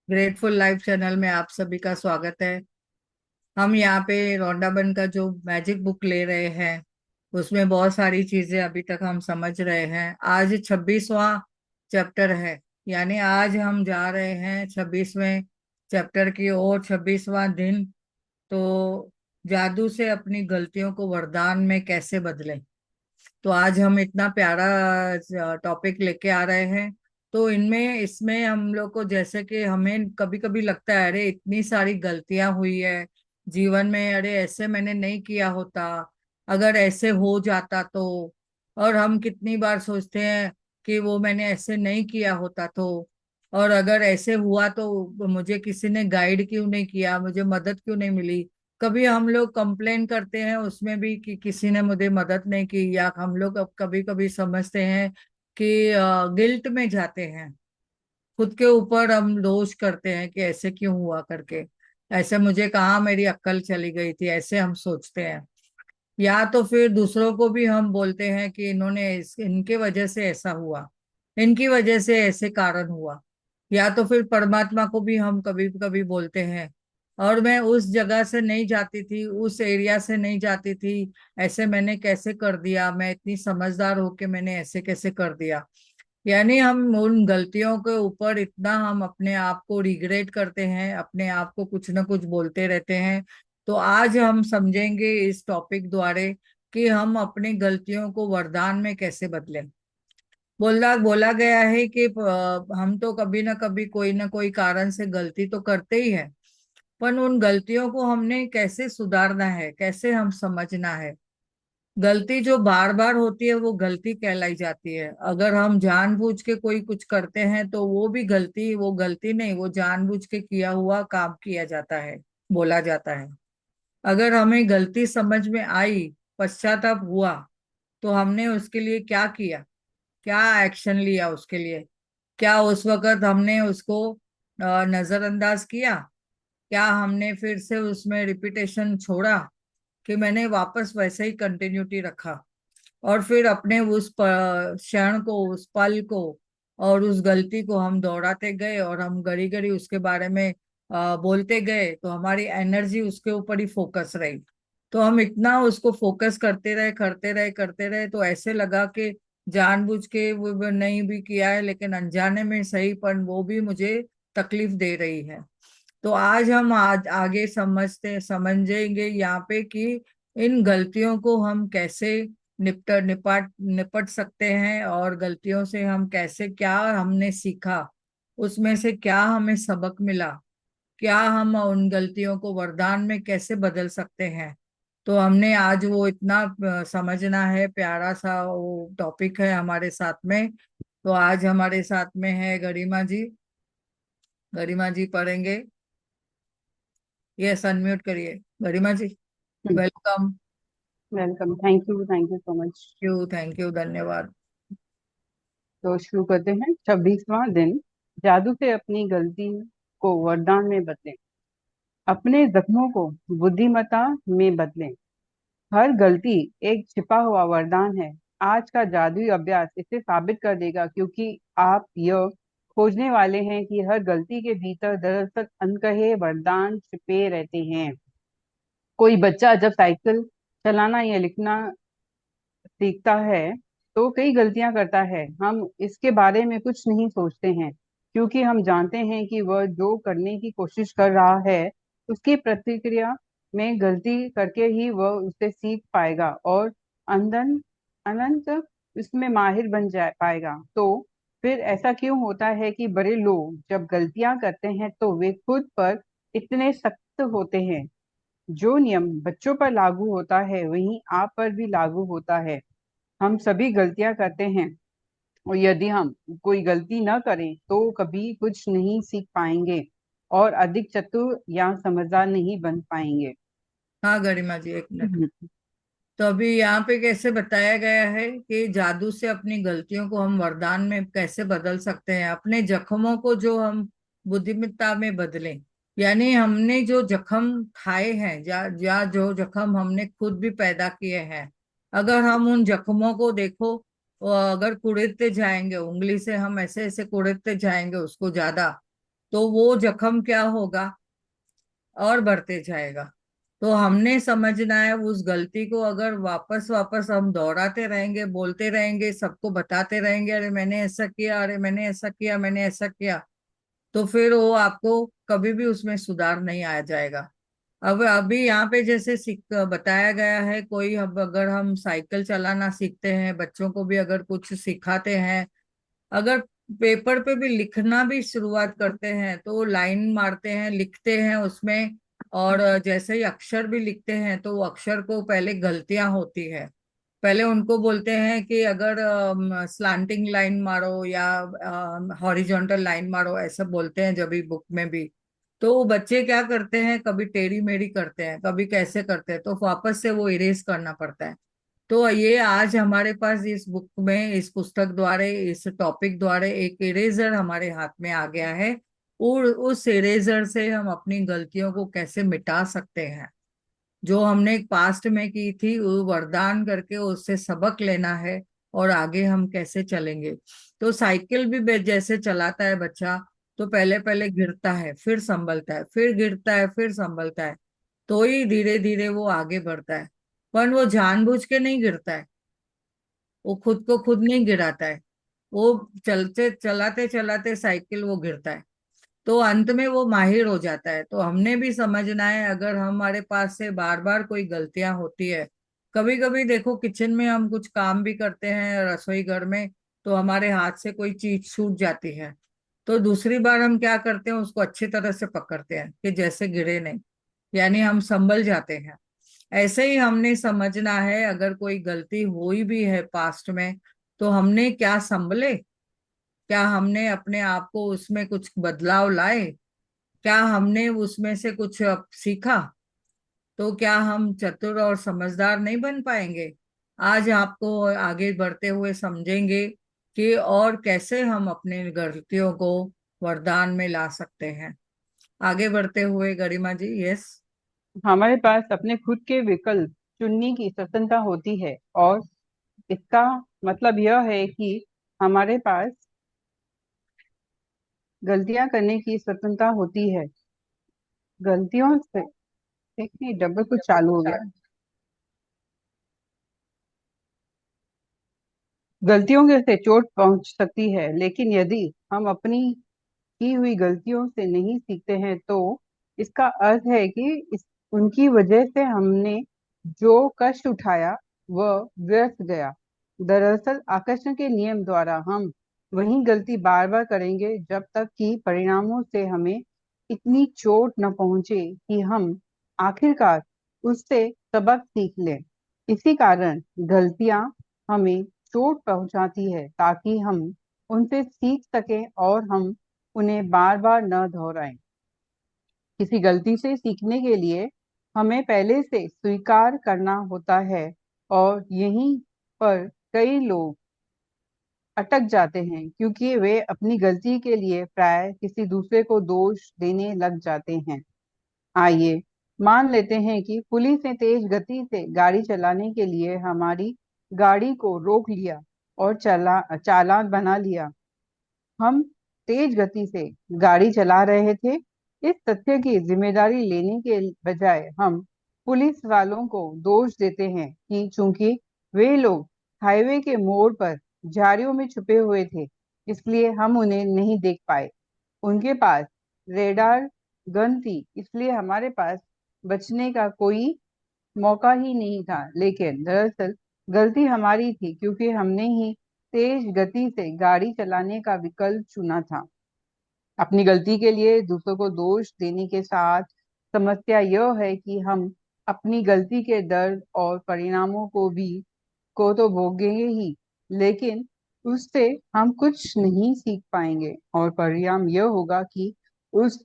Grateful life channel में आप सभी का स्वागत है। हम यहाँ पे रॉन्डाबन का जो मैजिक बुक ले रहे हैं, उसमें बहुत सारी चीजें अभी तक हम समझ रहे हैं। आज 26वां चैप्टर है, यानी आज हम जा रहे हैं 26वें चैप्टर की ओर, 26वां दिन। तो जादू से अपनी गलतियों को वरदान में कैसे बदलें। तो आज हम इतना प्यारा टॉपिक लेके आ रहे हैं। तो इनमें इसमें हम लोग को, जैसे कि हमें कभी कभी लगता है अरे इतनी सारी गलतियां हुई है जीवन में, अरे ऐसे मैंने नहीं किया होता, अगर ऐसे हो जाता तो। और हम कितनी बार सोचते हैं कि वो मैंने ऐसे नहीं किया होता तो, और अगर ऐसे हुआ तो मुझे किसी ने गाइड क्यों नहीं किया, मुझे मदद क्यों नहीं मिली। कभी हम लोग कंप्लेन करते हैं उसमें भी कि किसी ने मुझे मदद नहीं की, या हम लोग अब कभी कभी समझते हैं कि गिल्ट में जाते हैं, खुद के ऊपर हम दोष करते हैं कि ऐसे क्यों हुआ करके, ऐसे मुझे कहाँ मेरी अक्ल चली गई थी, ऐसे हम सोचते हैं। या तो फिर दूसरों को भी हम बोलते हैं कि इनके वजह से ऐसा हुआ, इनकी वजह से ऐसे कारण हुआ। या तो फिर परमात्मा को भी हम कभी कभी बोलते हैं, और मैं उस जगह से नहीं जाती थी, उस एरिया से नहीं जाती थी, ऐसे मैंने कैसे कर दिया, मैं इतनी समझदार होके मैंने ऐसे कैसे कर दिया। यानी हम उन गलतियों के ऊपर इतना हम अपने आप को रिग्रेट करते हैं, अपने आप को कुछ ना कुछ बोलते रहते हैं। तो आज हम समझेंगे इस टॉपिक द्वारा कि हम अपनी गलतियों को वरदान में कैसे बदलें। बोला बोला गया है कि हम तो कभी ना कोई कारण से गलती तो करते ही हैं, पर उन गलतियों को हमने कैसे सुधारना है, कैसे हम समझना है। गलती जो बार बार होती है वो गलती कहलाई जाती है। अगर हम जानबूझ के कोई कुछ करते हैं तो वो गलती नहीं, वो जानबूझ के किया हुआ काम किया जाता है, बोला जाता है। अगर हमें गलती समझ में आई, पश्चाताप हुआ, तो हमने उसके लिए क्या किया, क्या एक्शन लिया उसके लिए। क्या उस वक्त हमने उसको नजरअंदाज किया, क्या हमने फिर से उसमें रिपीटेशन छोड़ा, कि मैंने वापस वैसे ही कंटिन्यूटी रखा, और फिर अपने उस क्षण को, उस पल को और उस गलती को हम दोहराते गए, और हम घड़ी घड़ी उसके बारे में बोलते गए, तो हमारी एनर्जी उसके ऊपर ही फोकस रही। तो हम इतना उसको फोकस करते रहे, करते रहे, करते रहे, तो ऐसे लगा कि जानबूझ के वो नहीं भी किया है, लेकिन अनजाने में सही, पर वो भी मुझे तकलीफ दे रही है। तो आज हम आगे समझेंगे यहाँ पे कि इन गलतियों को हम कैसे निपट सकते हैं, और गलतियों से हम कैसे, क्या हमने सीखा, उसमें से क्या हमें सबक मिला, क्या हम उन गलतियों को वरदान में कैसे बदल सकते हैं। तो हमने आज वो इतना समझना है, प्यारा सा वो टॉपिक है हमारे साथ में। तो आज हमारे साथ में है गरिमा जी। गरिमा जी पढ़ेंगे। यस, अनम्यूट करिए Garima ji. Welcome. Welcome. Thank you so much. Thank you, धन्यवाद। तो शुरू करते हैं। 26वां दिन। जादू से अपनी गलती को वरदान में बदलें। अपने जख्मों को बुद्धिमत्ता में बदलें। हर गलती एक छिपा हुआ वरदान है। आज का जादुई अभ्यास इसे साबित कर देगा, क्योंकि आप यह खोजने वाले हैं कि हर गलती के भीतर दरअसल अनकहे वरदान छिपे रहते हैं। कोई बच्चा जब साइकिल चलाना या लिखना सीखता है तो कई गलतियां करता है। हम इसके बारे में कुछ नहीं सोचते हैं, क्योंकि हम जानते हैं कि वह जो करने की कोशिश कर रहा है उसकी प्रतिक्रिया में गलती करके ही वह उसे सीख पाएगा और अनंत अनंत इसमें माहिर बन जा पाएगा। तो फिर ऐसा क्यों होता है कि बड़े लोग जब गलतियां करते हैं तो वे खुद पर इतने सख्त होते हैं? जो नियम बच्चों पर लागू होता है वही आप पर भी लागू होता है। हम सभी गलतियां करते हैं, और यदि हम कोई गलती न करें तो कभी कुछ नहीं सीख पाएंगे और अधिक चतुर या समझदार नहीं बन पाएंगे। हाँ गरिमा जी, एक मिनट। हम्म। तो अभी यहाँ पे कैसे बताया गया है कि जादू से अपनी गलतियों को हम वरदान में कैसे बदल सकते हैं, अपने जख्मों को जो हम बुद्धिमत्ता में बदलें। यानी हमने जो जख्म खाए हैं, या जो जख्म हमने खुद भी पैदा किए हैं, अगर हम उन जख्मों को देखो, अगर कुड़ेदते जाएंगे उंगली से, हम ऐसे ऐसे कुड़ेदते जाएंगे उसको ज्यादा, तो वो जख्म क्या होगा, और बढ़ते जाएगा। तो हमने समझना है उस गलती को अगर वापस वापस हम दोहराते रहेंगे, बोलते रहेंगे, सबको बताते रहेंगे, अरे मैंने ऐसा किया, अरे मैंने ऐसा किया, मैंने ऐसा किया, तो फिर वो आपको कभी भी उसमें सुधार नहीं आ जाएगा। अब अभी यहाँ पे जैसे बताया गया है, कोई अब अगर हम साइकिल चलाना सीखते हैं, बच्चों को भी अगर कुछ सिखाते हैं, अगर पेपर पे भी लिखना भी शुरुआत करते हैं, तो वो लाइन मारते हैं, लिखते हैं उसमें, और जैसे ही अक्षर भी लिखते हैं तो वो अक्षर को पहले गलतियां होती है। पहले उनको बोलते हैं कि अगर स्लांटिंग लाइन मारो या हॉरिजॉन्टल लाइन मारो, ऐसा बोलते हैं जब भी बुक में भी। तो वो बच्चे क्या करते हैं, कभी टेढ़ी मेढ़ी करते हैं, कभी कैसे करते हैं, तो वापस से वो इरेज करना पड़ता है। तो ये आज हमारे पास इस बुक में, इस पुस्तक द्वारा, इस टॉपिक द्वारा एक इरेजर हमारे हाथ में आ गया है, और उस इरेजर से हम अपनी गलतियों को कैसे मिटा सकते हैं। जो हमने पास्ट में की थी वो वरदान करके उससे सबक लेना है, और आगे हम कैसे चलेंगे। तो साइकिल भी जैसे चलाता है बच्चा, तो पहले पहले गिरता है, फिर संभलता है, फिर गिरता है, फिर संभलता है, तो ही धीरे धीरे वो आगे बढ़ता है। पर वो जानबूझ के नहीं गिरता है, वो खुद को खुद नहीं गिराता है, वो चलते चलाते चलाते साइकिल वो गिरता है, तो अंत में वो माहिर हो जाता है। तो हमने भी समझना है, अगर हमारे पास से बार बार कोई गलतियां होती है, कभी कभी देखो किचन में हम कुछ काम भी करते हैं, रसोई घर में, तो हमारे हाथ से कोई चीज छूट जाती है, तो दूसरी बार हम क्या करते हैं, उसको अच्छी तरह से पकड़ते हैं कि जैसे गिरे नहीं, यानी हम संभल जाते हैं। ऐसे ही हमने समझना है, अगर कोई गलती हुई भी है पास्ट में, तो हमने क्या संभले, क्या हमने अपने आप को उसमें कुछ बदलाव लाए, क्या हमने उसमें से कुछ सीखा, तो क्या हम चतुर और समझदार नहीं बन पाएंगे। आज आपको आगे बढ़ते हुए समझेंगे कि और कैसे हम अपने गलतियों को वरदान में ला सकते हैं। आगे बढ़ते हुए गरिमा जी, यस। हमारे पास अपने खुद के विकल्प चुनने की स्वतंत्रता होती है, और इसका मतलब यह है कि हमारे पास गलतियां करने की स्वतंत्रता होती है। गलतियों से एक नहीं, डब्बे कुछ चालू हो गया। गलतियों के से चोट पहुंच सकती है, लेकिन यदि हम अपनी की हुई गलतियों से नहीं सीखते हैं तो इसका अर्थ है कि उनकी वजह से हमने जो कष्ट उठाया वह व्यर्थ गया। दरअसल आकर्षण के नियम द्वारा हम वही गलती बार बार करेंगे जब तक कि परिणामों से हमें इतनी चोट न पहुंचे कि हम आखिरकार उससे सबक सीख लें। इसी कारण गलतियां हमें चोट पहुंचाती है, ताकि हम उनसे सीख सकें और हम उन्हें बार बार न दोहराएं। किसी गलती से सीखने के लिए हमें पहले से स्वीकार करना होता है, और यहीं पर कई लोग अटक जाते हैं, क्योंकि वे अपनी गलती के लिए प्राय किसी दूसरे को दोष देने लग जाते हैं। आइए मान लेते हैं कि पुलिस ने तेज गति से गाड़ी चलाने के लिए हमारी गाड़ी को रोक लिया और चालान बना लिया। हम तेज गति से गाड़ी चला रहे थे। इस तथ्य की जिम्मेदारी लेने के बजाय हम पुलिस वालों को दोष देते हैं कि चूंकि वे लोग हाईवे के मोड़ पर झाड़ियों में छुपे हुए थे, इसलिए हम उन्हें नहीं देख पाए। उनके पास रेडार गन थी, इसलिए हमारे पास बचने का कोई मौका ही नहीं था। लेकिन दरअसल गलती हमारी थी, क्योंकि हमने ही तेज गति से गाड़ी चलाने का विकल्प चुना था। अपनी गलती के लिए दूसरों को दोष देने के साथ समस्या यह है कि हम अपनी गलती के दर्द और परिणामों को तो भोगेंगे ही, लेकिन उससे हम कुछ नहीं सीख पाएंगे, और परिणाम यह होगा कि उस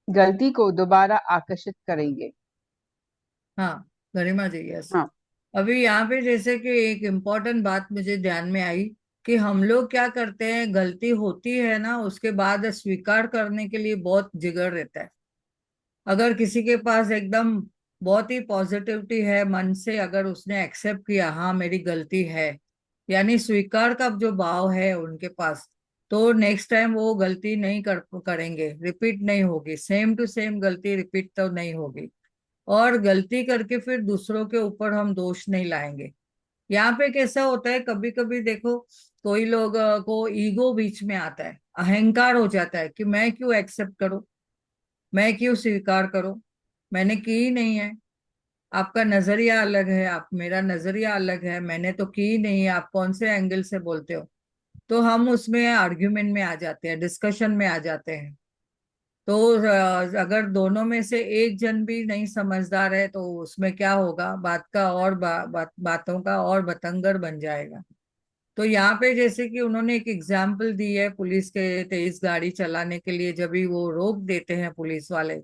गलती को दोबारा आकर्षित करेंगे। हाँ गरिमा जी, यस। हाँ। अभी यहाँ पे जैसे कि एक इम्पोर्टेंट बात मुझे ध्यान में आई, कि हम लोग क्या करते हैं, गलती होती है ना, उसके बाद स्वीकार करने के लिए बहुत जिगर रहता है। अगर किसी के पास एकदम बहुत ही पॉजिटिविटी है मन से, अगर उसने एक्सेप्ट किया हाँ मेरी गलती है, यानी स्वीकार का जो भाव है उनके पास, तो नेक्स्ट टाइम वो गलती नहीं करेंगे, रिपीट नहीं होगी, सेम टू सेम गलती रिपीट तो नहीं होगी। और गलती करके फिर दूसरों के ऊपर हम दोष नहीं लाएंगे। यहाँ पे कैसा होता है, कभी कभी देखो, कोई लोग को ईगो बीच में आता है, अहंकार हो जाता है कि मैं क्यों एक्सेप्ट करूं, मैं क्यों स्वीकार करूं, मैंने की ही नहीं है। आपका नजरिया अलग है, आप मेरा नजरिया अलग है, मैंने तो की ही नहीं है, आप कौन से एंगल से बोलते हो। तो हम उसमें आर्ग्यूमेंट में आ जाते हैं, डिस्कशन में आ जाते हैं। तो अगर दोनों में से एक जन भी नहीं समझदार है तो उसमें क्या होगा, बात का और बातों का और बतंगड़ बन जाएगा। तो यहाँ पे जैसे कि उन्होंने एक एग्जाम्पल दी है, पुलिस के तेज गाड़ी चलाने के लिए जब भी वो रोक देते हैं पुलिस वाले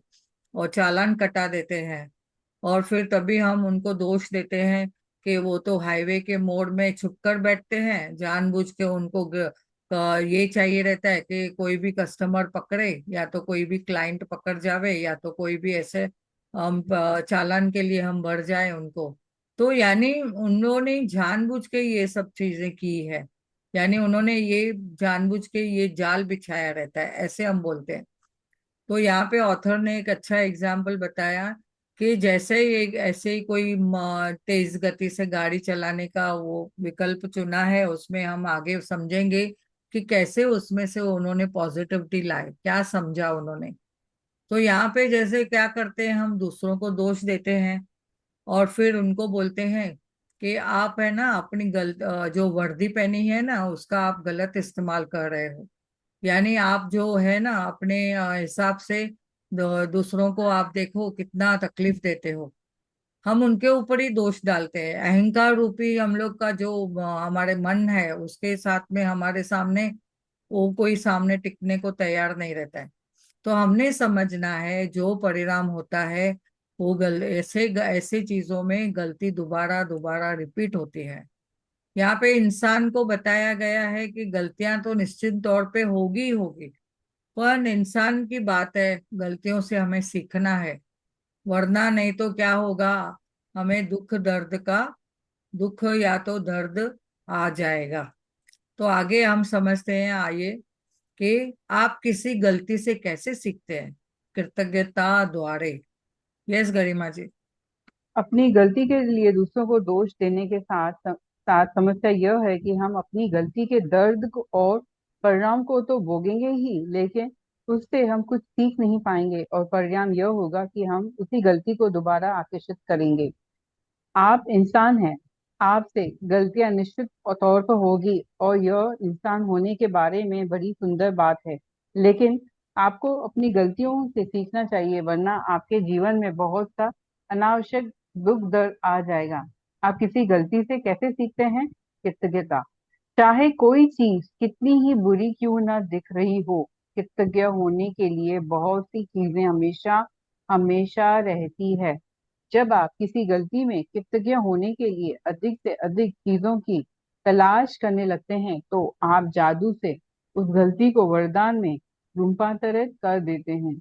और चालान कटा देते हैं, और फिर तभी हम उनको दोष देते हैं कि वो तो हाईवे के मोड़ में छुप कर बैठते हैं, जानबूझ के उनको ये चाहिए रहता है कि कोई भी कस्टमर पकड़े, या तो कोई भी क्लाइंट पकड़ जावे, या तो कोई भी ऐसे हम चालान के लिए हम भर जाए उनको। तो यानी उन्होंने जानबूझ के ये सब चीजें की है, यानी उन्होंने ये जानबूझ के ये जाल बिछाया रहता है, ऐसे हम बोलते हैं। तो यहाँ पे ऑथर ने एक अच्छा एग्जाम्पल बताया कि जैसे ही एक ऐसे ही कोई तेज गति से गाड़ी चलाने का वो विकल्प चुना है, उसमें हम आगे समझेंगे कि कैसे उसमें से उन्होंने पॉजिटिविटी लाए, क्या समझा उन्होंने। तो यहाँ पे जैसे क्या करते हैं, हम दूसरों को दोष देते हैं और फिर उनको बोलते हैं कि आप है ना अपनी जो वर्दी पहनी है ना उसका आप गलत इस्तेमाल कर रहे हो। यानी आप जो है ना अपने हिसाब से दूसरों को आप देखो कितना तकलीफ देते हो। हम उनके ऊपर ही दोष डालते हैं, अहंकार रूपी हम लोग का जो हमारे मन है उसके साथ में हमारे सामने वो कोई सामने टिकने को तैयार नहीं रहता है। तो हमने समझना है जो परिणाम होता है वो ऐसे ऐसे चीजों में गलती दोबारा दोबारा रिपीट होती है। यहाँ पे इंसान को बताया गया है कि गलतियां तो निश्चित तौर पे होगी ही होगी, पर इंसान की बात है, गलतियों से हमें सीखना है, वरना नहीं तो क्या होगा, हमें दुख दर्द का दुख या तो दर्द आ जाएगा। तो आगे हम समझते हैं, आइए, कि आप किसी गलती से कैसे सीखते हैं। कृतज्ञता द्वारे। यस गरिमा जी। अपनी गलती के लिए दूसरों को दोष देने के साथ साथ समस्या यह है कि हम अपनी गलती के दर्द को और परिणाम को तो भोगेंगे ही, लेकिन उससे हम कुछ सीख नहीं पाएंगे और परिणाम यह होगा कि हम उसी गलती को दोबारा आकर्षित करेंगे। आप इंसान हैं, आपसे गलतियां निश्चित तौर पर होगी और यह इंसान होने के बारे में बड़ी सुंदर बात है। लेकिन आपको अपनी गलतियों से सीखना चाहिए, वरना आपके जीवन में बहुत सा अनावश्यक दुख दर्द आ जाएगा। आप किसी गलती से कैसे सीखते हैं? कृतज्ञता। चाहे कोई चीज कितनी ही बुरी क्यों ना दिख रही हो, कृतज्ञ होने के लिए बहुत सी चीजें हमेशा हमेशा रहती है। जब आप किसी गलती में कृतज्ञ होने के लिए अधिक से अधिक चीजों की तलाश करने लगते हैं, तो आप जादू से उस गलती को वरदान में रूपांतरित कर देते हैं।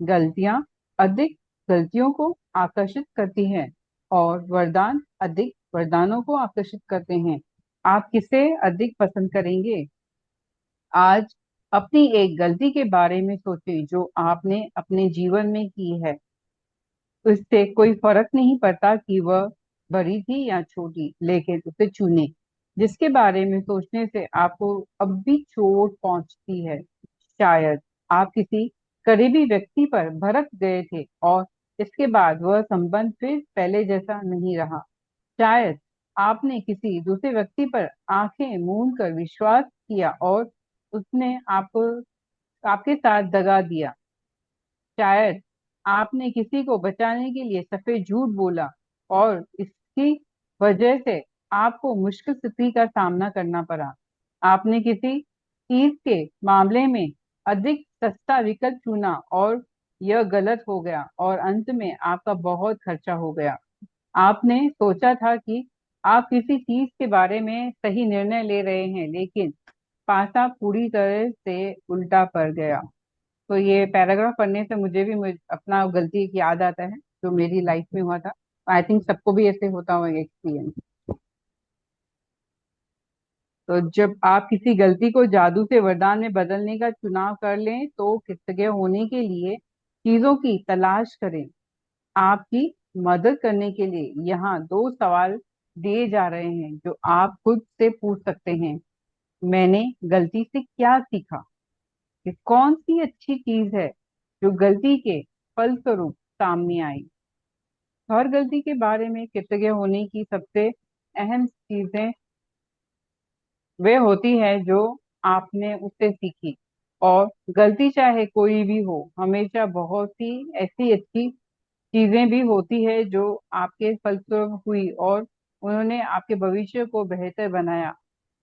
गलतियां अधिक गलतियों को आकर्षित करती हैं और वरदान अधिक वरदानों को आकर्षित करते हैं। आप किसे अधिक पसंद करेंगे? आज अपनी एक गलती के बारे में सोचें जो आपने अपने जीवन में की है। उससे कोई फर्क नहीं पड़ता कि वह बड़ी थी या छोटी, लेकिन उसे चुने जिसके बारे में सोचने से आपको अब भी चोट पहुंचती है। शायद आप किसी करीबी व्यक्ति पर भड़क गए थे और इसके बाद वह संबंध फिर पहले जैसा नहीं रहा। शायद आपने किसी दूसरे व्यक्ति पर आंखें मूंद कर विश्वास किया और उसने आपको आपके साथ दगा दिया। शायद आपने किसी को बचाने के लिए सफेद झूठ बोला और इसकी वजह से आपको मुश्किल स्थिति का सामना करना पड़ा। आपने किसी चीज के मामले में अधिक सस्ता विकल्प चुना और यह गलत हो गया और अंत में आपका बहुत खर्चा हो गया। आपने सोचा था कि आप किसी चीज के बारे में सही निर्णय ले रहे हैं, लेकिन पासा पूरी तरह से उल्टा पड़ गया। तो ये पैराग्राफ पढ़ने से अपना गलती की याद आता है जो मेरी लाइफ में हुआ था। आई थिंक सबको भी ऐसे होता होगा एक्सपीरियंस। तो जब आप किसी गलती को जादू से वरदान में बदलने का चुनाव कर लें तो कृतज्ञ होने के लिए चीजों की तलाश करें। आपकी मदद करने के लिए यहाँ दो सवाल दिए जा रहे हैं जो आप खुद से पूछ सकते हैं। मैंने गलती से क्या सीखा? कि कौन सी अच्छी चीज है जो गलती के फलस्वरूप सामने आई? हर गलती के बारे में कृतज्ञ होने की सबसे अहम चीजें वे होती है जो आपने उससे सीखी। और गलती चाहे कोई भी हो, हमेशा बहुत सी ऐसी अच्छी चीजें भी होती है जो आपके फलस्वरूप हुई और उन्होंने आपके भविष्य को बेहतर बनाया।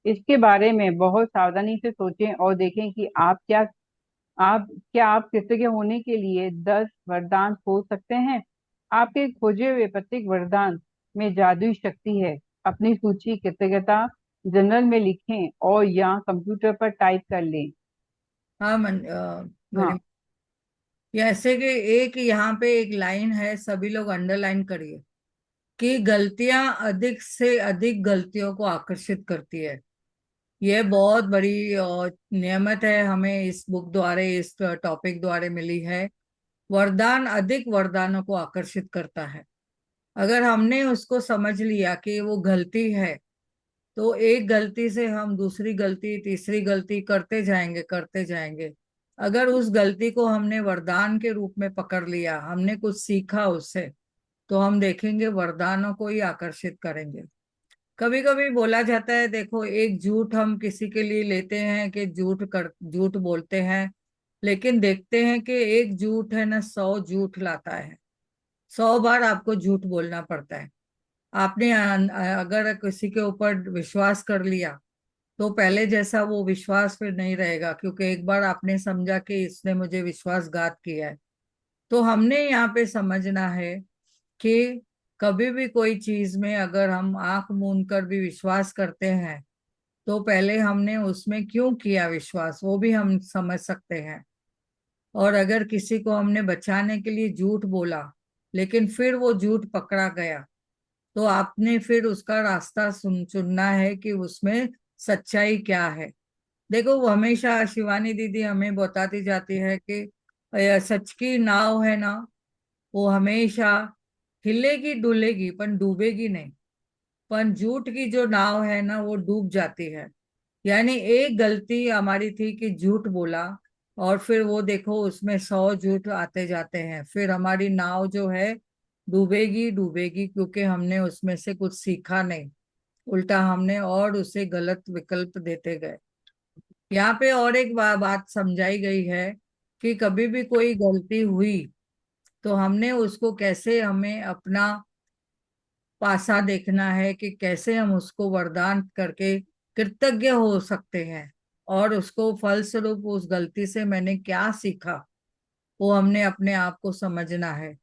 इसके बारे में बहुत सावधानी से सोचें और देखें कि आप कृतज्ञ होने के लिए 10 वरदान खोज सकते हैं। आपके खोजे हुए प्रत्येक वरदान में जादुई शक्ति है। अपनी सूची कृतज्ञता जनरल में लिखें और या कंप्यूटर पर टाइप कर लें। हाँ हाँ। गरीब, ऐसे कि एक यहाँ पे एक लाइन है, सभी लोग अंडरलाइन करिए, कि गलतियां अधिक से अधिक गलतियों को आकर्षित करती है। ये बहुत बड़ी नियमत है, हमें इस बुक द्वारा, इस टॉपिक द्वारा मिली है। वरदान अधिक वरदानों को आकर्षित करता है। अगर हमने उसको समझ लिया कि वो गलती है, तो एक गलती से हम दूसरी गलती, तीसरी गलती करते जाएंगे, करते जाएंगे। अगर उस गलती को हमने वरदान के रूप में पकड़ लिया, हमने कुछ सीखा उससे, तो हम देखेंगे वरदानों को ही आकर्षित करेंगे। कभी कभी बोला जाता है, देखो, एक झूठ हम किसी के लिए लेते हैं कि झूठ बोलते हैं, लेकिन देखते हैं कि एक झूठ है ना 100 झूठ लाता है। 100 बार आपको झूठ बोलना पड़ता है। आपने अगर किसी के ऊपर विश्वास कर लिया, तो पहले जैसा वो विश्वास फिर नहीं रहेगा, क्योंकि एक बार आपने समझा कि इसने मुझे विश्वासघात किया है। तो हमने यहाँ पे समझना है कि कभी भी कोई चीज में अगर हम आंख मूंद कर भी विश्वास करते हैं, तो पहले हमने उसमें क्यों किया विश्वास, वो भी हम समझ सकते हैं। और अगर किसी को हमने बचाने के लिए झूठ बोला, लेकिन फिर वो झूठ पकड़ा गया, तो आपने फिर उसका रास्ता चुनना है कि उसमें सच्चाई क्या है। देखो, वो हमेशा शिवानी दीदी हमें बताती जाती है कि सच की नाव है ना, वो हमेशा हिलेगी डुलेगी पर डूबेगी नहीं। पर झूठ की जो नाव है ना, वो डूब जाती है। यानी एक गलती हमारी थी कि झूठ बोला, और फिर वो देखो उसमें 100 झूठ आते जाते हैं, फिर हमारी नाव जो है डूबेगी डूबेगी, क्योंकि हमने उसमें से कुछ सीखा नहीं, उल्टा हमने और उसे गलत विकल्प देते गए। यहाँ पे और एक बात समझाई गई है कि कभी भी कोई गलती हुई, तो हमने उसको कैसे, हमें अपना पासा देखना है कि कैसे हम उसको वरदान करके कृतज्ञ हो सकते हैं। और उसको फलस्वरूप उस गलती से मैंने क्या सीखा, वो हमने अपने आप को समझना है।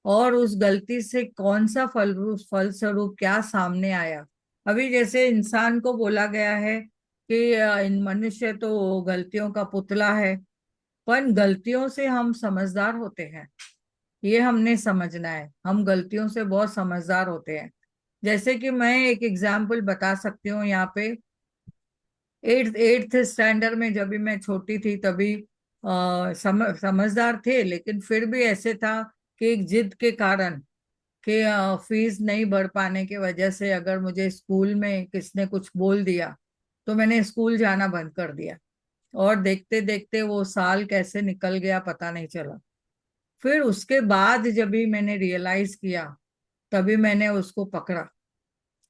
और उस गलती से कौन सा फलस्वरूप क्या सामने आया। अभी जैसे इंसान को बोला गया है कि इन मनुष्य तो गलतियों का पुतला है, पर गलतियों से हम समझदार होते हैं। ये हमने समझना है, हम गलतियों से बहुत समझदार होते हैं। जैसे कि मैं एक एग्जाम्पल बता सकती हूँ यहाँ पे। एट्थ स्टैंडर्ड में जब भी मैं छोटी थी, तभी समझदार थे, लेकिन फिर भी ऐसे था कि एक जिद के कारण, कि फीस नहीं भर पाने की वजह से अगर मुझे स्कूल में किसने कुछ बोल दिया, तो मैंने स्कूल जाना बंद कर दिया। और देखते देखते वो साल कैसे निकल गया पता नहीं चला। फिर उसके बाद जब भी मैंने रियलाइज किया, तभी मैंने उसको पकड़ा।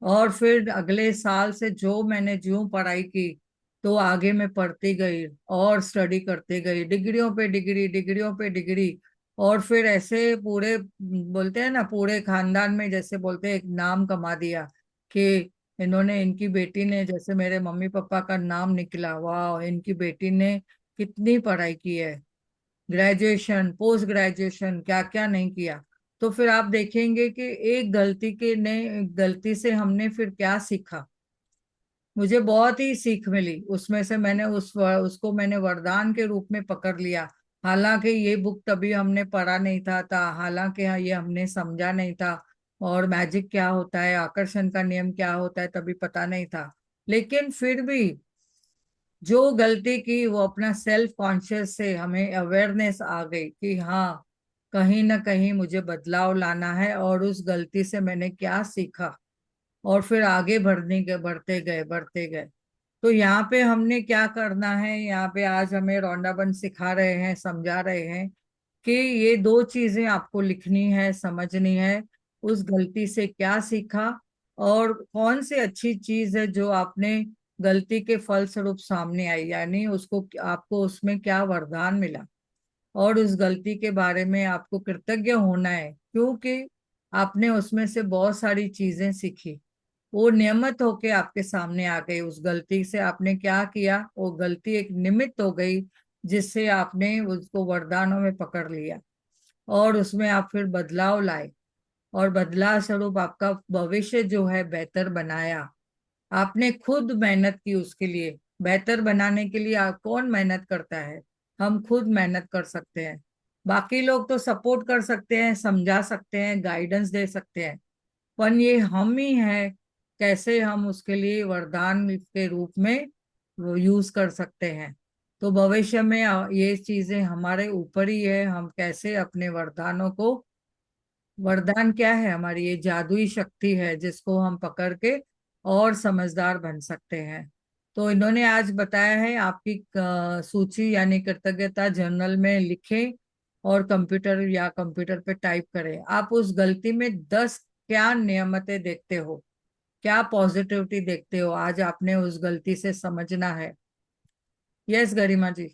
और फिर अगले साल से जो मैंने ज्यों पढ़ाई की, तो आगे मैं पढ़ती गई और स्टडी करती गई, डिग्रियों पे डिग्री, डिग्रियों पे डिग्री। और फिर ऐसे पूरे, बोलते हैं ना, पूरे खानदान में जैसे बोलते हैं, एक नाम कमा दिया कि इन्होंने, इनकी बेटी ने, जैसे मेरे मम्मी पापा का नाम निकला, वाह इनकी बेटी ने कितनी पढ़ाई की है, ग्रेजुएशन, पोस्ट ग्रेजुएशन, क्या क्या नहीं किया। तो फिर आप देखेंगे कि एक गलती से हमने फिर क्या सीखा। मुझे बहुत ही सीख मिली उसमें से, मैंने उसको मैंने वरदान के रूप में पकड़ लिया। हालांकि ये बुक तभी हमने पढ़ा नहीं था, हालांकि ये हमने समझा नहीं था, और मैजिक क्या होता है, आकर्षण का नियम क्या होता है, तभी पता नहीं था। लेकिन फिर भी जो गलती की वो अपना सेल्फ कॉन्शियस से हमें अवेयरनेस आ गई कि हाँ, कहीं ना कहीं मुझे बदलाव लाना है, और उस गलती से मैंने क्या सीखा, और फिर आगे बढ़ते गए। तो यहाँ पे हमने क्या करना है, यहाँ पे आज हमें रौंडाबन सिखा रहे हैं, समझा रहे हैं कि ये दो चीजें आपको लिखनी है, समझनी है। उस गलती से क्या सीखा, और कौन सी अच्छी चीज है जो आपने गलती के फलस्वरूप सामने आई, यानी उसको आपको उसमें क्या वरदान मिला, और उस गलती के बारे में आपको कृतज्ञ होना है, क्योंकि आपने उसमें से बहुत सारी चीजें सीखी। वो नियमित होके आपके सामने आ गई। उस गलती से आपने क्या किया, वो गलती एक निमित्त हो गई, जिससे आपने उसको वरदानों में पकड़ लिया, और उसमें आप फिर बदलाव लाए, और बदलाव स्वरूप आपका भविष्य जो है बेहतर बनाया। आपने खुद मेहनत की उसके लिए। बेहतर बनाने के लिए आप, कौन मेहनत करता है? हम खुद मेहनत कर सकते हैं। बाकी लोग तो सपोर्ट कर सकते हैं, समझा सकते हैं, गाइडेंस दे सकते हैं, पर ये हम ही है, कैसे हम उसके लिए वरदान के रूप में वो यूज कर सकते हैं। तो भविष्य में ये चीजें हमारे ऊपर ही है, हम कैसे अपने वरदानों को, वरदान क्या है, हमारी ये जादुई शक्ति है जिसको हम पकड़ के और समझदार बन सकते हैं। तो इन्होंने आज बताया है, आपकी सूची यानी कृतज्ञता जर्नल में लिखें, और कंप्यूटर पे टाइप करें। आप उस गलती में 10 क्या नियमतें देखते हो, क्या पॉजिटिविटी देखते हो, आज आपने उस गलती से समझना है। यस गरिमा जी।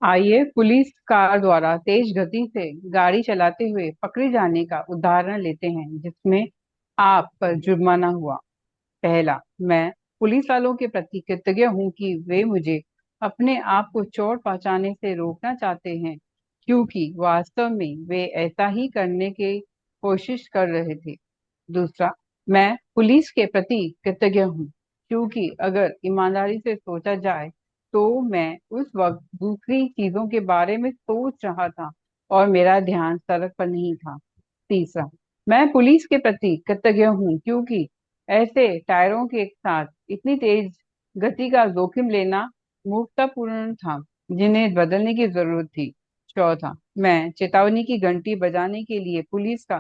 आइए पुलिस कार द्वारा तेज गति से गाड़ी चलाते हुए पकड़े जाने का उदाहरण लेते हैं जिसमें आप पर जुर्माना हुआ। पहला, मैं पुलिस वालों के प्रति कृतज्ञ हूँ कि वे मुझे अपने आप को चोट पहुंचाने से रोकना चाहते हैं, क्योंकि वास्तव में वे ऐसा ही करने की कोशिश कर रहे थे। दूसरा, मैं पुलिस के प्रति कृतज्ञ हूँ क्योंकि अगर ईमानदारी से सोचा जाए तो मैं उस वक्त दूसरी चीजों के बारे में सोच रहा था और मेरा ध्यान सड़क पर नहीं था। तीसरा, मैं पुलिस के प्रति कृतज्ञ हूँ क्योंकि ऐसे टायरों के साथ इतनी तेज गति का जोखिम लेना मूर्खतापूर्ण था, जिन्हें बदलने की जरूरत थी। चौथा, मैं चेतावनी की घंटी बजाने के लिए पुलिस का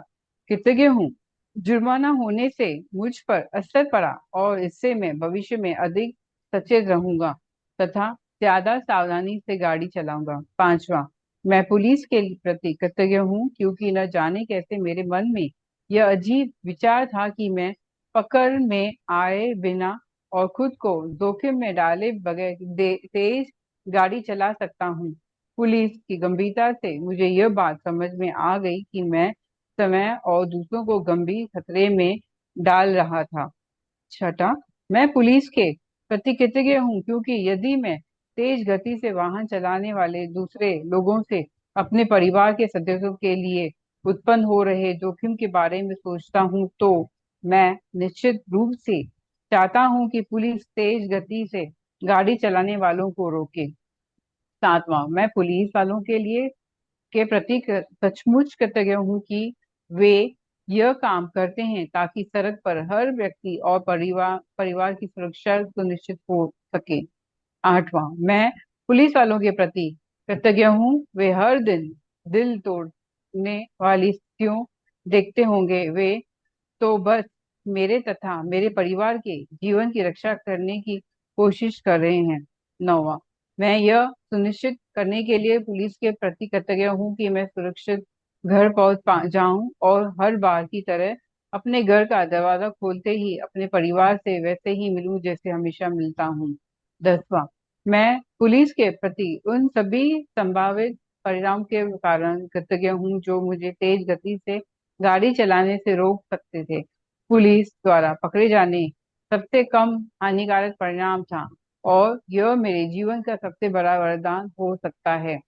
कृतज्ञ हूँ। जुर्माना होने से मुझ पर असर पड़ा और इससे मैं भविष्य में अधिक सचेत रहूंगा तथा ज्यादा सावधानी से गाड़ी चलाऊंगा। पांचवा, मैं पुलिस के प्रति कृतज्ञ हूँ क्योंकि न जाने कैसे मेरे मन में यह अजीब विचार था कि मैं पकड़ में आए बिना और खुद को जोखिम में डाले बगैर तेज गाड़ी चला सकता हूँ। पुलिस की गंभीरता से मुझे यह बात समझ में आ गई कि मैं समय और दूसरों को गंभीर खतरे में डाल रहा था। छठा, मैं पुलिस के प्रति कृतज्ञ हूँ क्योंकि यदि मैं तेज गति से वाहन चलाने वाले दूसरे लोगों से अपने परिवार के सदस्यों के लिए उत्पन्न हो रहे जोखिम के बारे में सोचता हूँ तो मैं निश्चित रूप से चाहता हूँ कि पुलिस तेज गति से गाड़ी चलाने वालों को रोके। सातवां, मैं पुलिस वालों के लिए के प्रति सचमुच कृतज्ञ हूँ कि वे यह काम करते हैं ताकि सड़क पर हर व्यक्ति और परिवार परिवार की सुरक्षा सुनिश्चित हो सके। आठवां, मैं पुलिस वालों के प्रति कृतज्ञ हूँ। वे हर दिन दिल तोड़ने वाली स्थितियों देखते होंगे, वे तो बस मेरे तथा मेरे परिवार के जीवन की रक्षा करने की कोशिश कर रहे हैं। नौवां, मैं यह सुनिश्चित करने के लिए पुलिस के प्रति कृतज्ञ हूँ कि मैं सुरक्षित घर जाऊं और हर बार की तरह अपने घर का दरवाजा खोलते ही अपने परिवार से वैसे ही मिलूं जैसे हमेशा मिलता हूँ। 10वां, मैं पुलिस के प्रति उन सभी संभावित परिणाम के कारण कृतज्ञ हूँ जो मुझे तेज गति से गाड़ी चलाने से रोक सकते थे। पुलिस द्वारा पकड़े जाने सबसे कम हानिकारक परिणाम था और यह मेरे जीवन का सबसे बड़ा वरदान हो सकता है।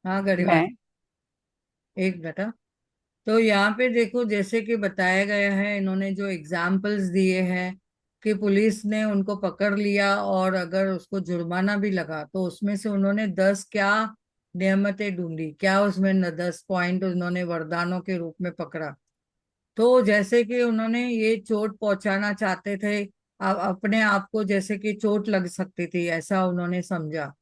हाँ गरिमा मैं जी, एक बेटा। तो यहाँ पे देखो, जैसे कि बताया गया है, इन्होंने जो एग्जाम्पल्स दिए हैं कि पुलिस ने उनको पकड़ लिया, और अगर उसको जुर्माना भी लगा तो उसमें से उन्होंने 10 क्या नियमतें ढूंढी, क्या उसमें 10 पॉइंट उन्होंने वरदानों के रूप में पकड़ा। तो जैसे कि उन्होंने ये चोट पहुंचाना चाहते थे, अपने आप को जैसे कि चोट लग सकती थी, ऐसा उन्होंने समझा।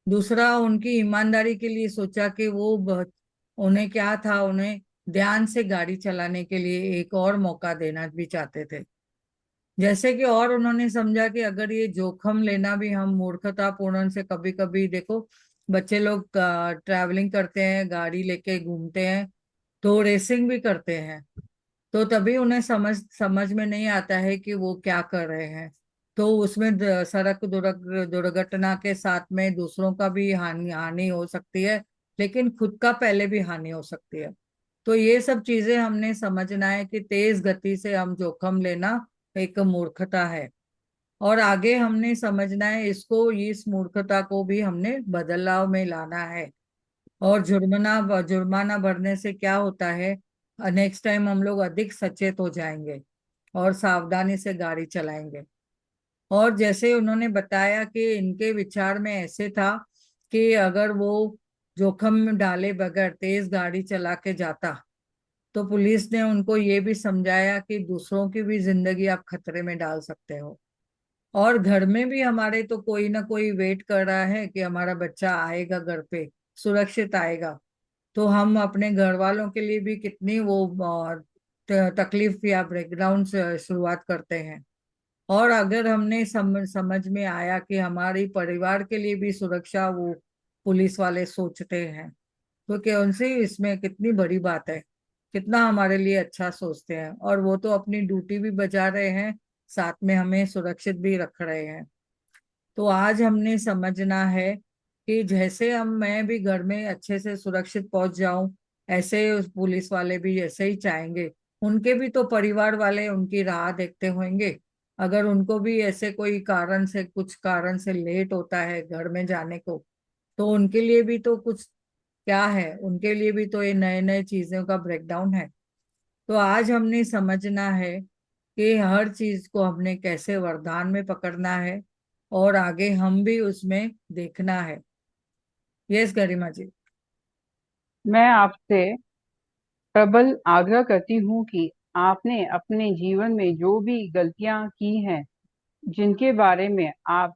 दूसरा, उनकी ईमानदारी के लिए सोचा कि उन्हें क्या था, उन्हें ध्यान से गाड़ी चलाने के लिए एक और मौका देना भी चाहते थे। जैसे कि और उन्होंने समझा कि अगर ये जोखम लेना भी हम मूर्खतापूर्ण से, कभी कभी देखो बच्चे लोग ट्रैवलिंग करते हैं, गाड़ी लेके घूमते हैं, तो रेसिंग भी करते हैं, तो तभी उन्हें समझ समझ में नहीं आता है कि वो क्या कर रहे हैं। तो उसमें सड़क दुर्घटना के साथ में दूसरों का भी हानि हानि हो सकती है, लेकिन खुद का पहले भी हानि हो सकती है। तो ये सब चीजें हमने समझना है कि तेज गति से हम जोखिम लेना एक मूर्खता है। और आगे हमने समझना है इसको, इस मूर्खता को भी हमने बदलाव में लाना है। और जुर्माना जुर्माना भरने से क्या होता है, नेक्स्ट टाइम हम लोग अधिक सचेत हो जाएंगे और सावधानी से गाड़ी चलाएंगे। और जैसे उन्होंने बताया कि इनके विचार में ऐसे था कि अगर वो जोखिम डाले बगैर तेज गाड़ी चला के जाता, तो पुलिस ने उनको ये भी समझाया कि दूसरों की भी जिंदगी आप खतरे में डाल सकते हो। और घर में भी हमारे तो कोई ना कोई वेट कर रहा है कि हमारा बच्चा आएगा घर पे, सुरक्षित आएगा। तो हम अपने घर वालों के लिए भी कितनी वो तकलीफ या ब्रेकडाउन से शुरुआत करते हैं। और अगर हमने समझ में आया कि हमारी परिवार के लिए भी सुरक्षा वो पुलिस वाले सोचते हैं, तो क्या उनसे इसमें कितनी बड़ी बात है, कितना हमारे लिए अच्छा सोचते हैं, और वो तो अपनी ड्यूटी भी बजा रहे हैं, साथ में हमें सुरक्षित भी रख रहे हैं। तो आज हमने समझना है कि जैसे हम मैं भी घर में अच्छे से सुरक्षित पहुंच जाऊं, ऐसे उस पुलिस वाले भी ऐसे ही चाहेंगे। उनके भी तो परिवार वाले उनकी राह देखते होंगे। अगर उनको भी ऐसे कोई कारण से, कुछ कारण से लेट होता है घर में जाने को, तो उनके लिए भी तो कुछ क्या है, उनके लिए भी तो ये नए नए चीजों का ब्रेकडाउन है। तो आज हमने समझना है कि हर चीज को हमने कैसे वरदान में पकड़ना है, और आगे हम भी उसमें देखना है। यस गरिमा जी। मैं आपसे प्रबल आग्रह करती हूँ कि आपने अपने जीवन में जो भी गलतियां की हैं, जिनके बारे में आप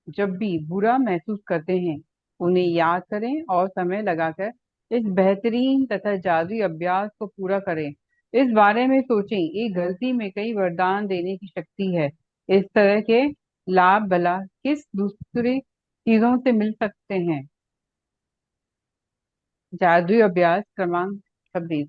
जब भी बुरा महसूस करते हैं, उन्हें याद करें और समय लगाकर इस बेहतरीन तथा जादुई अभ्यास को पूरा करें। इस बारे में सोचें, एक गलती में कई वरदान देने की शक्ति है। इस तरह के लाभ भला किस दूसरी चीजों से मिल सकते हैं। जादुई अभ्यास क्रमांक 26।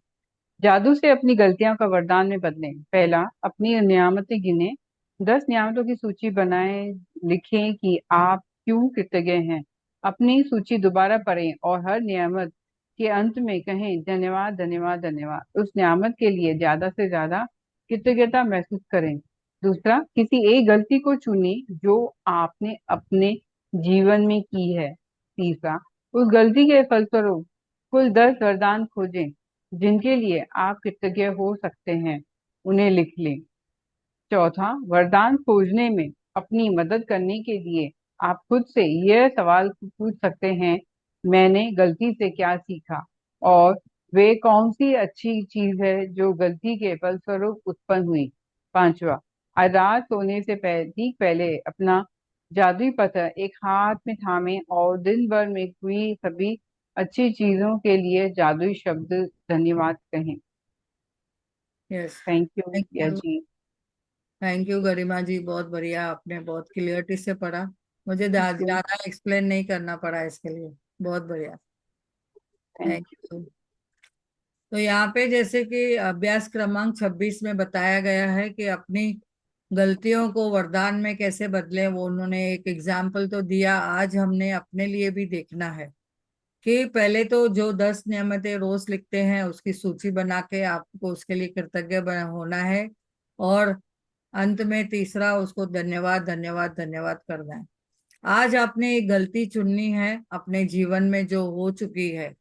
जादू से अपनी गलतियों का वरदान में बदलें। पहला, अपनी नियामतें गिने। 10 नियामतों की सूची बनाएं। लिखें कि आप क्यों कृतज्ञ हैं। अपनी सूची दोबारा पढ़ें और हर नियामत के अंत में कहें, धन्यवाद धन्यवाद धन्यवाद। उस नियामत के लिए ज्यादा से ज्यादा कृतज्ञता महसूस करें। दूसरा, किसी एक गलती को चुनें जो आपने अपने जीवन में की है। तीसरा, उस गलती के फलस्वरूप कुल 10 वरदान खोजें जिनके लिए आप कृतज्ञ हो सकते हैं। उन्हें लिख लें। चौथा, वरदान खोजने में अपनी मदद करने के लिए आप खुद से यह सवाल पूछ सकते हैं, मैंने गलती से क्या सीखा, और वे कौन सी अच्छी चीज है जो गलती के फलस्वरूप उत्पन्न हुई। पांचवा, आज रात सोने से ठीक पहले अपना जादुई पत्थर एक हाथ में थामें और दिन भर में हुई सभी अच्छी चीजों के लिए जादुई शब्द धन्यवाद कहें। यस। थैंक यू थैंक या यू। जी। थैंक यू गरिमा जी, बहुत बढ़िया, आपने बहुत क्लियरिटी से पढ़ा। मुझे थैंक यू। ज्यादा एक्सप्लेन नहीं करना पड़ा इसके लिए। बहुत बढ़िया। Thank thank you. तो यहाँ पे जैसे कि अभ्यास क्रमांक 26 में बताया गया है कि अपनी गलतियों को वरदान में कैसे बदले, वो उन्होंने एक एग्जाम्पल तो दिया। आज हमने अपने लिए भी देखना है कि पहले तो जो 10 नियमतें रोज लिखते हैं उसकी सूची बना के आपको उसके लिए कृतज्ञ होना है। और अंत में तीसरा, उसको धन्यवाद धन्यवाद धन्यवाद करना है। आज आपने एक गलती चुननी है अपने जीवन में जो हो चुकी है,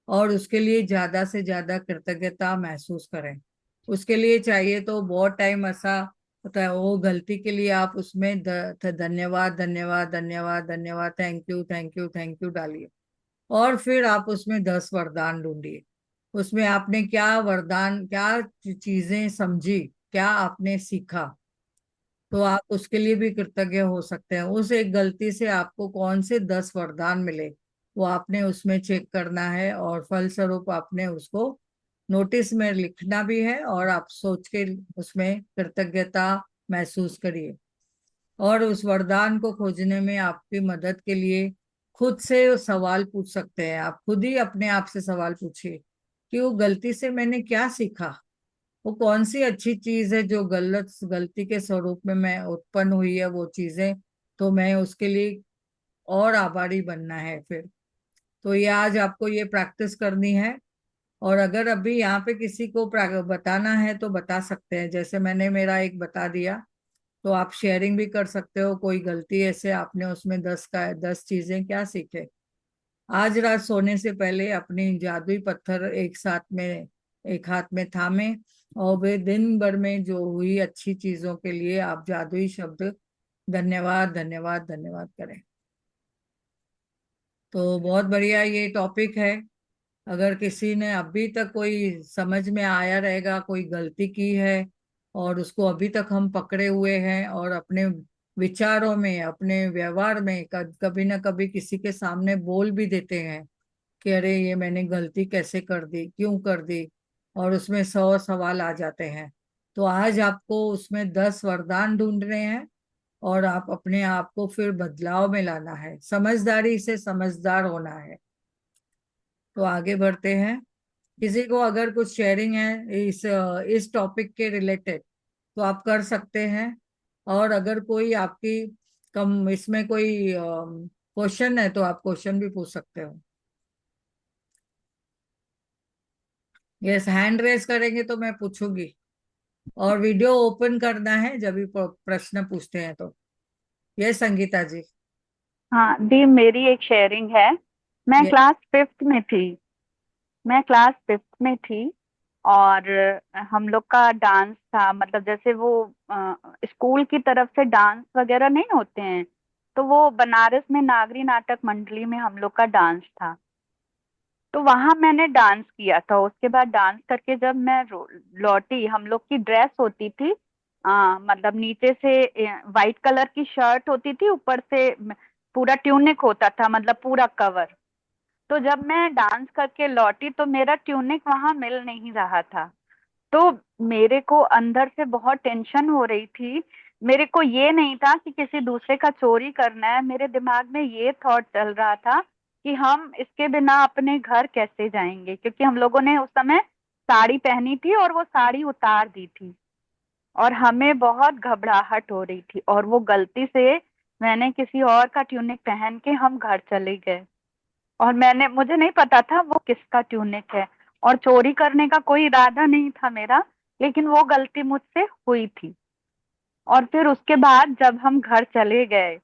और उसके लिए ज्यादा से ज्यादा कृतज्ञता महसूस करें। उसके लिए चाहिए तो बहुत टाइम ऐसा होता है, वो गलती के लिए आप उसमें धन्यवाद धन्यवाद धन्यवाद धन्यवाद, thank you thank you thank you डालिए। और फिर आप उसमें 10 वरदान ढूंढिए। उसमें आपने क्या वरदान, क्या चीजें समझी, क्या आपने सीखा, तो आप उसके लिए भी कृतज्ञ हो सकते हैं। उस एक गलती से आपको कौन से 10 वरदान मिले, वो आपने उसमें चेक करना है, और फलस्वरूप आपने उसको नोटिस में लिखना भी है, और आप सोच के उसमें कृतज्ञता महसूस करिए। और उस वरदान को खोजने में आपकी मदद के लिए खुद से सवाल पूछ सकते हैं। आप खुद ही अपने आप से सवाल पूछिए कि वो गलती से मैंने क्या सीखा, वो कौन सी अच्छी चीज है जो गलती के स्वरूप में मैं उत्पन्न हुई है वो चीजें, तो मैं उसके लिए और आभारी बनना है फिर। तो ये आज आपको ये प्रैक्टिस करनी है। और अगर अभी यहाँ पे किसी को बताना है तो बता सकते हैं, जैसे मैंने मेरा एक बता दिया। तो आप शेयरिंग भी कर सकते हो, कोई गलती ऐसे आपने उसमें 10 चीजें क्या सीखे। आज रात सोने से पहले अपनी जादुई पत्थर एक साथ में एक हाथ में थामे, और वे दिन भर में जो हुई अच्छी चीजों के लिए आप जादुई शब्द धन्यवाद धन्यवाद धन्यवाद करें। तो बहुत बढ़िया ये टॉपिक है। अगर किसी ने अभी तक कोई समझ में आया रहेगा, कोई गलती की है और उसको अभी तक हम पकड़े हुए हैं, और अपने विचारों में अपने व्यवहार में कभी ना कभी किसी के सामने बोल भी देते हैं कि अरे ये मैंने गलती कैसे कर दी, क्यों कर दी, और उसमें 100 सवाल आ जाते हैं। तो आज आपको उसमें 10 वरदान ढूंढने हैं, और आप अपने आप को फिर बदलाव में लाना है, समझदारी से समझदार होना है। तो आगे बढ़ते हैं। किसी को अगर कुछ शेयरिंग है इस टॉपिक के रिलेटेड तो आप कर सकते हैं। और अगर कोई आपकी कम इसमें कोई क्वेश्चन है तो आप क्वेश्चन भी पूछ सकते हो। यस, हैंड रेस करेंगे तो मैं पूछूंगी, और वीडियो ओपन करना है जब भी प्रश्न पूछते हैं तो। यस संगीता जी। हाँ दी, मेरी एक शेयरिंग है। मैं ये क्लास फिफ्थ में थी। मैं क्लास फिफ्थ में थी और हम लोग का डांस था, मतलब जैसे वो स्कूल की तरफ से डांस वगैरह नहीं होते हैं, तो वो बनारस में नागरी नाटक मंडली में हम लोग का डांस था। तो वहां मैंने डांस किया था। उसके बाद डांस करके जब मैं लौटी, हम लोग की ड्रेस होती थी, मतलब नीचे से वाइट कलर की शर्ट होती थी, ऊपर से पूरा ट्यूनिक होता था, मतलब पूरा कवर। तो जब मैं डांस करके लौटी तो मेरा ट्यूनिक वहां मिल नहीं रहा था। तो मेरे को अंदर से बहुत टेंशन हो रही थी। मेरे को ये नहीं था कि किसी दूसरे का चोरी करना है, मेरे दिमाग में ये थॉट चल रहा था कि हम इसके बिना अपने घर कैसे जाएंगे, क्योंकि हम लोगों ने उस समय साड़ी पहनी थी और वो साड़ी उतार दी थी और हमें बहुत घबराहट हो रही थी। और वो गलती से मैंने किसी और का ट्यूनिक पहन के हम घर चले गए, और मुझे नहीं पता था वो किसका ट्यूनिक है, और चोरी करने का कोई इरादा नहीं था मेरा, लेकिन वो गलती मुझसे हुई थी। और फिर उसके बाद जब हम घर चले गए,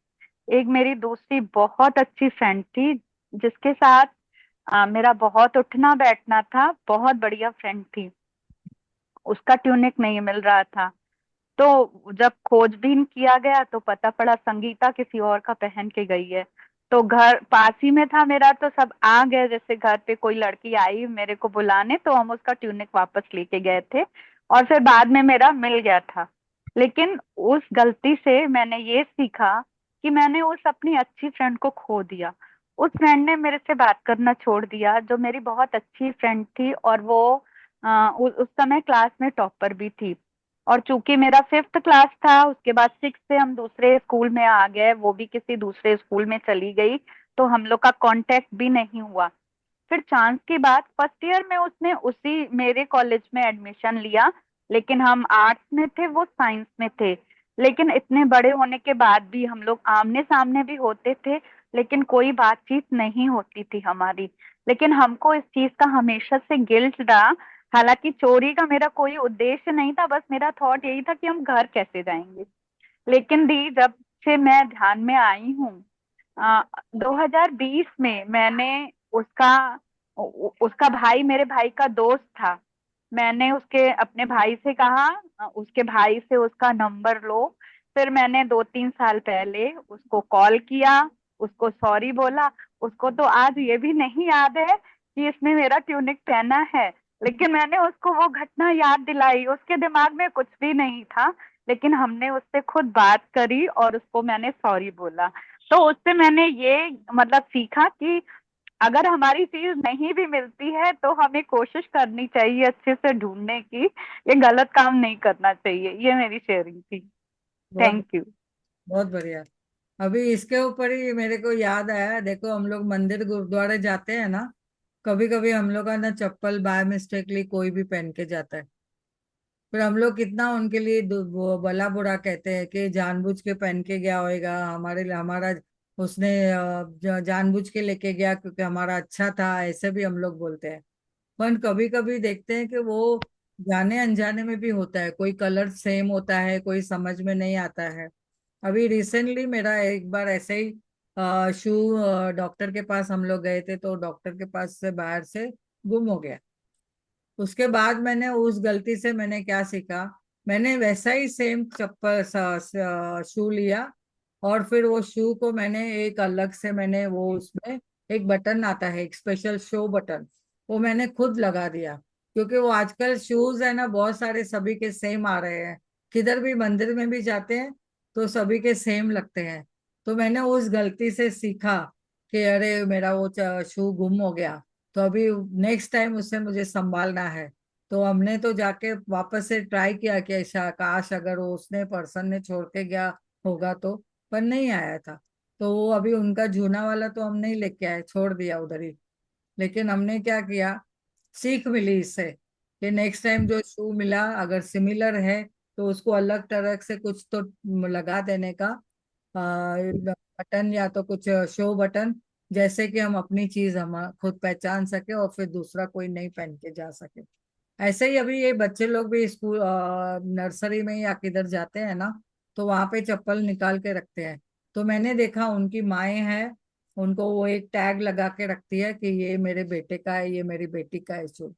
एक मेरी दूसरी बहुत अच्छी फ्रेंड थी जिसके साथ मेरा बहुत उठना बैठना था, बहुत बढ़िया फ्रेंड थी, उसका ट्यूनिक नहीं मिल रहा था। तो जब खोजबीन किया गया तो पता पड़ा संगीता किसी और का पहन के गई है। तो घर पास ही में था मेरा, तो सब आ गए, जैसे घर पे कोई लड़की आई मेरे को बुलाने, तो हम उसका ट्यूनिक वापस लेके गए थे और फिर बाद में मेरा मिल गया था। लेकिन उस गलती से मैंने ये सीखा कि मैंने उस अपनी अच्छी फ्रेंड को खो दिया। उस फ्रेंड ने मेरे से बात करना छोड़ दिया, जो मेरी बहुत अच्छी फ्रेंड थी, और वो उस समय क्लास में टॉपर भी थी। और चूंकि मेरा फिफ्थ क्लास था, उसके बाद सिक्स से हम दूसरे स्कूल में आ गए, वो भी किसी दूसरे स्कूल में चली गई, तो हम लोग का कांटेक्ट भी नहीं हुआ। फिर चांस की बात, फर्स्ट ईयर में उसने उसी मेरे कॉलेज में एडमिशन लिया, लेकिन हम आर्ट्स में थे, वो साइंस में थे। लेकिन इतने बड़े होने के बाद भी हम लोग आमने सामने भी होते थे, लेकिन कोई बातचीत नहीं होती थी हमारी। लेकिन हमको इस चीज का हमेशा से गिल्ट रहा। हालांकि चोरी का मेरा कोई उद्देश्य नहीं था, बस मेरा थॉट यही था कि हम घर कैसे जाएंगे। लेकिन दी, जब से मैं ध्यान में आई हूँ, 2020 में मैंने उसका उसका भाई मेरे भाई का दोस्त था। मैंने उसके अपने भाई से कहा, उसके भाई से उसका नंबर लो। फिर मैंने 2-3 साल पहले उसको कॉल किया, उसको सॉरी बोला। उसको तो आज ये भी नहीं याद है कि इसने मेरा ट्यूनिक पहना है, लेकिन मैंने उसको वो घटना याद दिलाई। उसके दिमाग में कुछ भी नहीं था, लेकिन हमने उससे खुद बात करी और उसको मैंने सॉरी बोला। तो उससे मैंने ये मतलब सीखा कि अगर हमारी चीज नहीं भी मिलती है तो हमें कोशिश करनी चाहिए अच्छे से ढूंढने की, ये गलत काम नहीं करना चाहिए। ये मेरी शेयरिंग थी। बहुत थैंक यू। बहुत बढ़िया। अभी इसके ऊपर ही मेरे को याद आया, देखो हम लोग मंदिर गुरुद्वारे जाते हैं ना, कभी कभी हम लोग का ना चप्पल बाय मिस्टेकली कोई भी पहन के जाता है। फिर हम लोग कितना उनके लिए वो भला बुरा कहते हैं कि जानबूझ के पहन के गया होएगा, हमारे लिए हमारा उसने जानबूझ के लेके गया क्योंकि हमारा अच्छा था, ऐसे भी हम लोग बोलते हैं। पर कभी कभी देखते हैं कि वो जाने अनजाने में भी होता है, कोई कलर सेम होता है, कोई समझ में नहीं आता है। अभी रिसेंटली मेरा एक बार ऐसे ही शू डॉक्टर के पास हम लोग गए थे, तो डॉक्टर के पास से बाहर से गुम हो गया। उसके बाद मैंने उस गलती से मैंने क्या सीखा, मैंने वैसा ही सेम चप्पल शू लिया, और फिर वो शू को मैंने एक अलग से मैंने वो उसमें एक बटन आता है, एक स्पेशल शो बटन, वो मैंने खुद लगा दिया। क्योंकि वो आजकल शूज है ना बहुत सारे सभी के सेम आ रहे हैं, किधर भी मंदिर में भी जाते हैं तो सभी के सेम लगते हैं। तो मैंने उस गलती से सीखा कि अरे मेरा वो शू गुम हो गया, तो अभी नेक्स्ट टाइम उससे मुझे संभालना है। तो हमने तो जाके वापस से ट्राई किया कि ऐसा काश अगर वो उसने पर्सन ने छोड़ के गया होगा तो, पर नहीं आया था। तो वो अभी उनका जूना वाला तो हम नहीं लेके आए, छोड़ दिया उधर ही। लेकिन हमने क्या किया, सीख मिली इससे कि नेक्स्ट टाइम जो शू मिला अगर सिमिलर है तो उसको अलग तरह से कुछ तो लगा देने का, बटन या तो कुछ शो बटन, जैसे कि हम अपनी चीज हम खुद पहचान सके और फिर दूसरा कोई नहीं पहन के जा सके। ऐसे ही अभी ये बच्चे लोग भी स्कूल नर्सरी में या किधर जाते हैं ना, तो वहां पे चप्पल निकाल के रखते हैं। तो मैंने देखा उनकी माएँ हैं, उनको वो एक टैग लगा के रखती है कि ये मेरे बेटे का है, ये मेरी बेटी का है शू।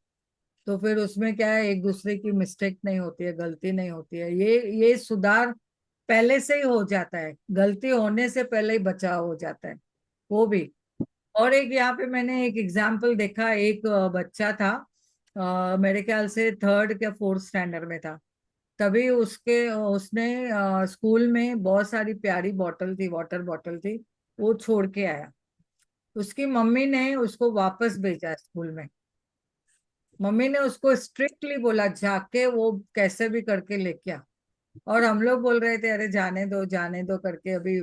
तो फिर उसमें क्या है, एक दूसरे की मिस्टेक नहीं होती है, गलती नहीं होती है, ये सुधार पहले से ही हो जाता है, गलती होने से पहले ही बचाव हो जाता है वो भी। और एक यहाँ पे मैंने एक एग्जाम्पल देखा, एक बच्चा था, मेरे ख्याल से थर्ड या फोर्थ स्टैंडर्ड में था। तभी उसके उसने स्कूल में बहुत सारी प्यारी बॉटल थी, वाटर बॉटल थी, वो छोड़ के आया। उसकी मम्मी ने उसको वापस भेजा स्कूल में। मम्मी ने उसको स्ट्रिक्टली बोला जाके वो कैसे भी करके लेके आ। और हम लोग बोल रहे थे अरे जाने दो करके, अभी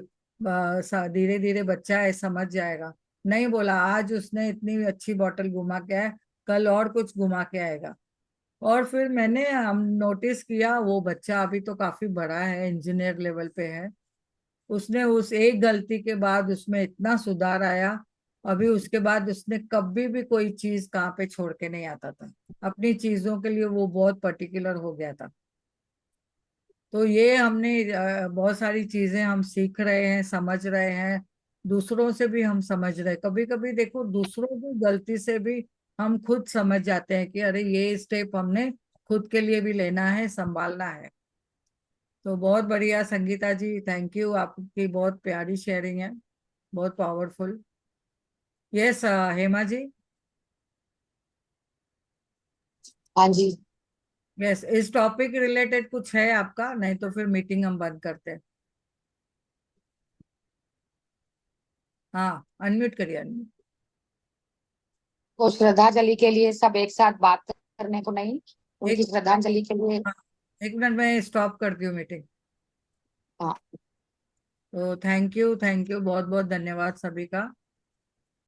धीरे धीरे बच्चा है समझ जाएगा। नहीं बोला, आज उसने इतनी अच्छी बोतल घुमा के आया, कल और कुछ घुमा के आएगा। और फिर हम नोटिस किया वो बच्चा अभी तो काफी बड़ा है, इंजीनियर लेवल पे है। उसने उस एक गलती के बाद उसमें इतना सुधार आया, अभी उसके बाद उसने कभी भी कोई चीज कहाँ पे छोड़ के नहीं आता था, अपनी चीजों के लिए वो बहुत पर्टिकुलर हो गया था। तो ये हमने बहुत सारी चीजें हम सीख रहे हैं, समझ रहे हैं, दूसरों से भी हम समझ रहे हैं। कभी कभी देखो दूसरों की गलती से भी हम खुद समझ जाते हैं कि अरे ये स्टेप हमने खुद के लिए भी लेना है, संभालना है। तो बहुत बढ़िया संगीता जी, थैंक यू, आपकी बहुत प्यारी शेयरिंग है, बहुत पावरफुल। यस हेमा जी। हाँ जी। यस, इस टॉपिक रिलेटेड कुछ है आपका, नहीं तो फिर मीटिंग हम बंद करते हैं। हाँ, अनम्यूट करिए, अनम्यूट। तो श्रद्धांजलि के लिए सब एक साथ बात करने को नहीं, एक उनकी श्रद्धांजलि के लिए। हाँ, एक मिनट में स्टॉप करती हूँ मीटिंग। हाँ। तो थैंक यू बहुत बहुत धन्यवाद सभी का।